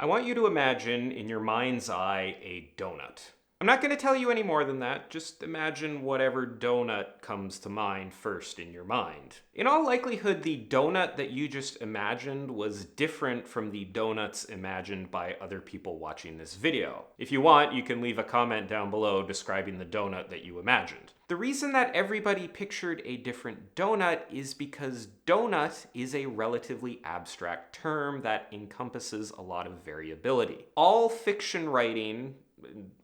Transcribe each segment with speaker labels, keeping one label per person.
Speaker 1: I want you to imagine in your mind's eye a donut. I'm not going to tell you any more than that, just imagine whatever donut comes to mind first in your mind. In all likelihood, the donut that you just imagined was different from the donuts imagined by other people watching this video. If you want, you can leave a comment down below describing the donut that you imagined. The reason that everybody pictured a different donut is because donut is a relatively abstract term that encompasses a lot of variability. All fiction writing,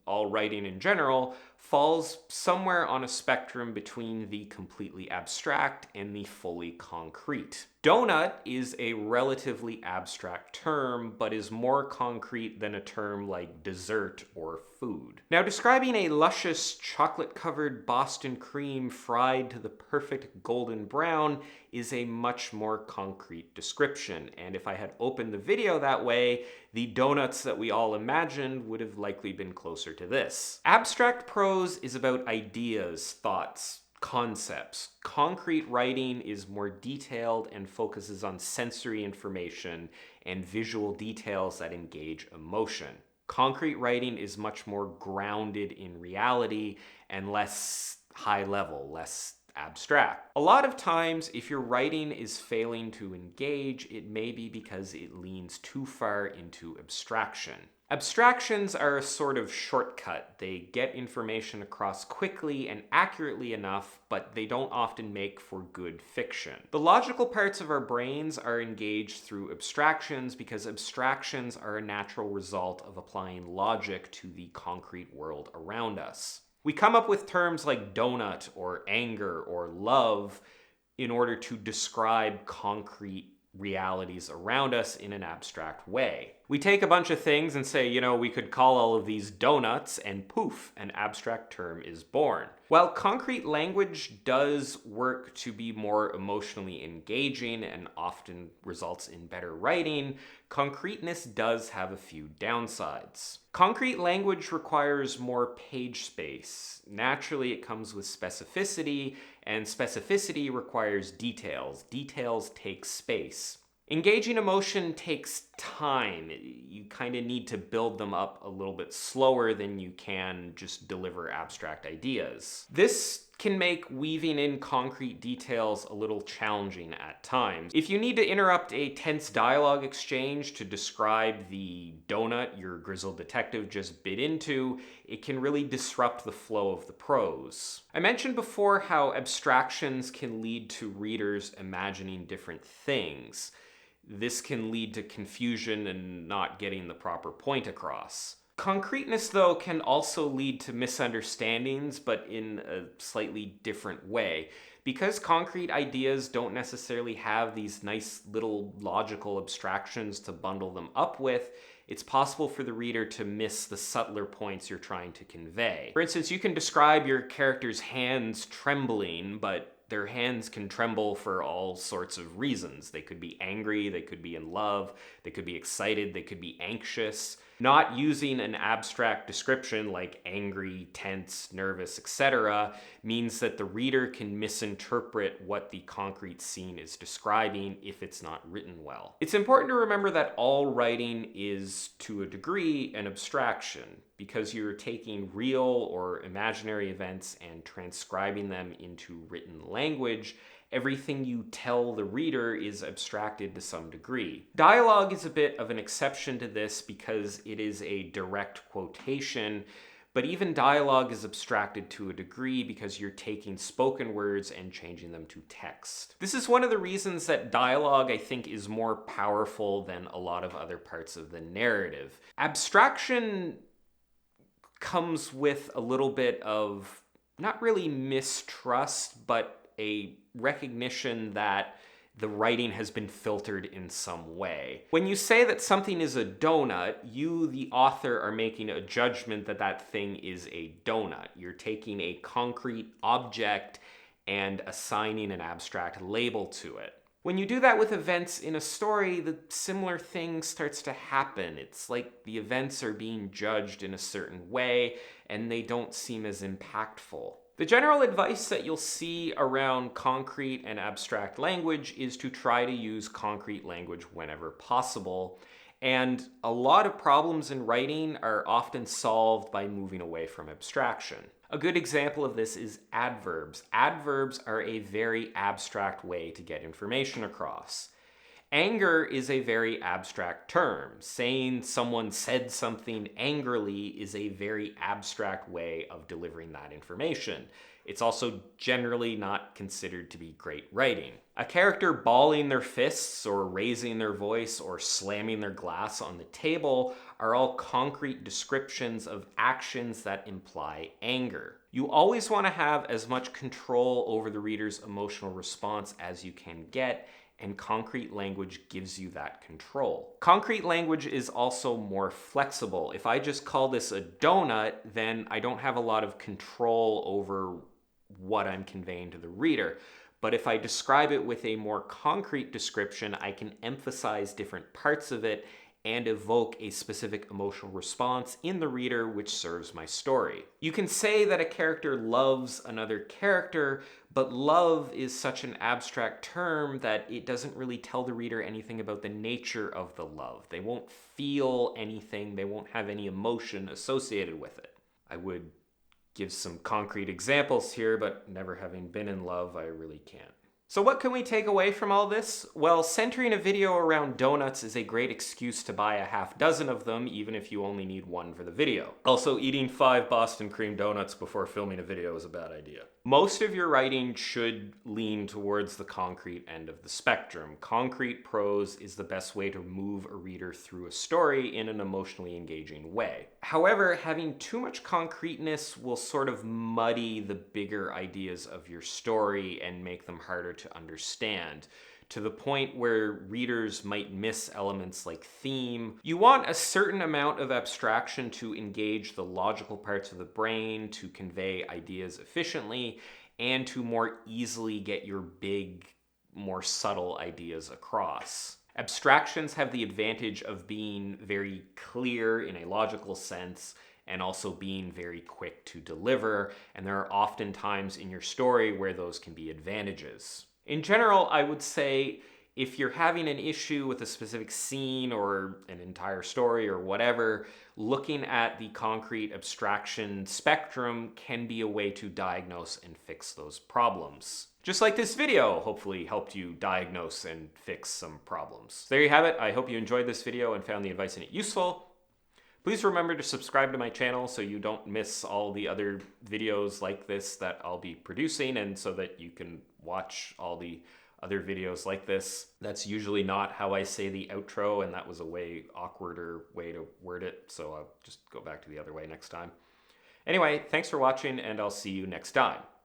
Speaker 1: all writing in general, falls somewhere on a spectrum between the completely abstract and the fully concrete. Donut is a relatively abstract term, but is more concrete than a term like dessert or food. Now, describing a luscious chocolate-covered Boston cream fried to the perfect golden brown is a much more concrete description, and if I had opened the video that way, the donuts that we all imagined would have likely been closer to this. Abstract prose is about ideas, thoughts, concepts. Concrete writing is more detailed and focuses on sensory information and visual details that engage emotion. Concrete writing is much more grounded in reality and less high level, less abstract. A lot of times, if your writing is failing to engage, it may be because it leans too far into abstraction. Abstractions are a sort of shortcut. They get information across quickly and accurately enough, but they don't often make for good fiction. The logical parts of our brains are engaged through abstractions because abstractions are a natural result of applying logic to the concrete world around us. We come up with terms like donut or anger or love in order to describe concrete realities around us in an abstract way. We take a bunch of things and say, we could call all of these donuts, and poof, an abstract term is born. While concrete language does work to be more emotionally engaging and often results in better writing, concreteness does have a few downsides. Concrete language requires more page space. Naturally, it comes with specificity, and specificity requires details. Details take space. Engaging emotion takes time. You kind of need to build them up a little bit slower than you can just deliver abstract ideas. This can make weaving in concrete details a little challenging at times. If you need to interrupt a tense dialogue exchange to describe the donut your grizzled detective just bit into, it can really disrupt the flow of the prose. I mentioned before how abstractions can lead to readers imagining different things. This can lead to confusion and not getting the proper point across. Concreteness, though, can also lead to misunderstandings, but in a slightly different way. Because concrete ideas don't necessarily have these nice little logical abstractions to bundle them up with, it's possible for the reader to miss the subtler points you're trying to convey. For instance, you can describe your character's hands trembling, but their hands can tremble for all sorts of reasons. They could be angry, they could be in love, they could be excited, they could be anxious. Not using an abstract description like angry, tense, nervous, etc. means that the reader can misinterpret what the concrete scene is describing if it's not written well. It's important to remember that all writing is, to a degree, an abstraction, because you're taking real or imaginary events and transcribing them into written language. Everything you tell the reader is abstracted to some degree. Dialogue is a bit of an exception to this because it is a direct quotation, but even dialogue is abstracted to a degree because you're taking spoken words and changing them to text. This is one of the reasons that dialogue, I think, is more powerful than a lot of other parts of the narrative. Abstraction comes with a little bit of, not really mistrust, but a recognition that the writing has been filtered in some way. When you say that something is a donut, you, the author, are making a judgment that that thing is a donut. You're taking a concrete object and assigning an abstract label to it. When you do that with events in a story, the similar thing starts to happen. It's like the events are being judged in a certain way, and they don't seem as impactful. The general advice that you'll see around concrete and abstract language is to try to use concrete language whenever possible, And a lot of problems in writing are often solved by moving away from abstraction. A good example of this is adverbs. Adverbs are a very abstract way to get information across. Anger is a very abstract term. Saying someone said something angrily is a very abstract way of delivering that information. It's also generally not considered to be great writing. A character balling their fists or raising their voice or slamming their glass on the table are all concrete descriptions of actions that imply anger. You always want to have as much control over the reader's emotional response as you can get, and concrete language gives you that control. Concrete language is also more flexible. If I just call this a donut, then I don't have a lot of control over what I'm conveying to the reader. But if I describe it with a more concrete description, I can emphasize different parts of it and evoke a specific emotional response in the reader, which serves my story. You can say that a character loves another character, but love is such an abstract term that it doesn't really tell the reader anything about the nature of the love. They won't feel anything, they won't have any emotion associated with it. I would give some concrete examples here, but never having been in love, I really can't. So what can we take away from all this? Well, centering a video around donuts is a great excuse to buy a half dozen of them, even if you only need one for the video. Also, eating 5 Boston cream donuts before filming a video is a bad idea. Most of your writing should lean towards the concrete end of the spectrum. Concrete prose is the best way to move a reader through a story in an emotionally engaging way. However, having too much concreteness will sort of muddy the bigger ideas of your story and make them harder to understand, to the point where readers might miss elements like theme. You want a certain amount of abstraction to engage the logical parts of the brain, to convey ideas efficiently, and to more easily get your big, more subtle ideas across. Abstractions have the advantage of being very clear in a logical sense, and also being very quick to deliver, and there are often times in your story where those can be advantages. In general, I would say if you're having an issue with a specific scene or an entire story or whatever, looking at the concrete abstraction spectrum can be a way to diagnose and fix those problems. Just like this video hopefully helped you diagnose and fix some problems. There you have it. I hope you enjoyed this video and found the advice in it useful. Please remember to subscribe to my channel so you don't miss all the other videos like this that I'll be producing, and so that you can watch all the other videos like this. That's usually not how I say the outro, and that was a way awkwarder way to word it, so I'll just go back to the other way next time. Anyway, thanks for watching, and I'll see you next time.